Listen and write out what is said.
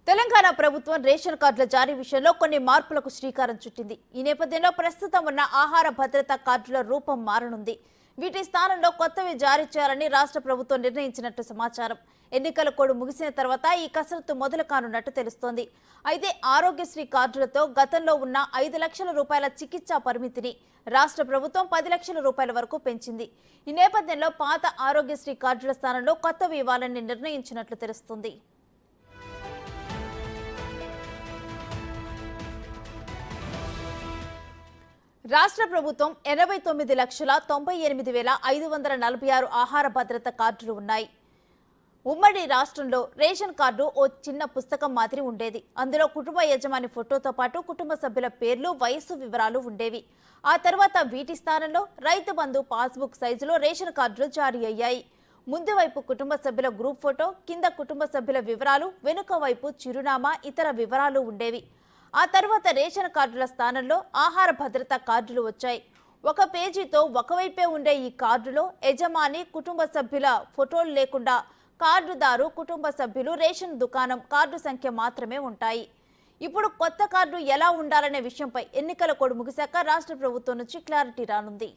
తెలంగాణ ప్రభుత్వం రేషన్ కార్డుల జారీ విషయంలో కొన్ని మార్పులకు శ్రీకారం చుట్టింది. ఈ నేపథ్యంలో ప్రస్తుతం ఉన్న ఆహార భద్రత కార్డుల రూపం మారనుంది. వీటి స్థానంలో కొత్తవి జారీ చేయాలని రాష్ట్ర ప్రభుత్వం నిర్ణయించినట్టు సమాచారం. ఎన్నికల కోడ్ ముగిసిన తర్వాత ఈ కసరత్తు మొదలు కానున్నట్టు తెలుస్తోంది. అయితే ఆరోగ్యశ్రీ కార్డులతో గతంలో ఉన్న 5 లక్షల రూపాయల చికిత్సా పరిమితిని రాష్ట్ర ప్రభుత్వం 10 లక్షల రూపాయల వరకు పెంచింది. ఈ నేపథ్యంలో పాత ఆరోగ్యశ్రీ కార్డుల స్థానంలో కొత్తవి ఇవ్వాలని నిర్ణయించినట్లు తెలుస్తోంది. రాష్ట్ర ప్రభుత్వం 89,98,546 ఆహార భద్రత కార్డులు ఉన్నాయి. ఉమ్మడి రాష్ట్రంలో రేషన్ కార్డు ఓ చిన్న పుస్తకం మాదిరి ఉండేది. అందులో కుటుంబ యజమాని ఫోటోతో పాటు కుటుంబ సభ్యుల పేర్లు, వయస్సు వివరాలు ఉండేవి. ఆ తర్వాత వీటి స్థానంలో రైతు బంధు పాస్బుక్ సైజులో రేషన్ కార్డులు జారీ అయ్యాయి. ముందు వైపు కుటుంబ సభ్యుల గ్రూప్ ఫోటో, కింద కుటుంబ సభ్యుల వివరాలు, వెనుక వైపు చిరునామా, ఇతర వివరాలు ఉండేవి. ఆ తర్వాత రేషన్ కార్డుల స్థానంలో ఆహార భద్రత కార్డులు వచ్చాయి. ఒక పేజీతో ఒకవైపే ఉండే ఈ కార్డులో యజమాని, కుటుంబ సభ్యుల ఫోటోలు లేకుండా కార్డుదారు, కుటుంబ సభ్యులు, రేషన్ దుకాణం కార్డు సంఖ్య మాత్రమే ఉంటాయి. ఇప్పుడు కొత్త కార్డు ఎలా ఉండాలనే విషయంపై ఎన్నికల కోడ్ ముగిశాక రాష్ట్ర ప్రభుత్వం నుంచి క్లారిటీ రానుంది.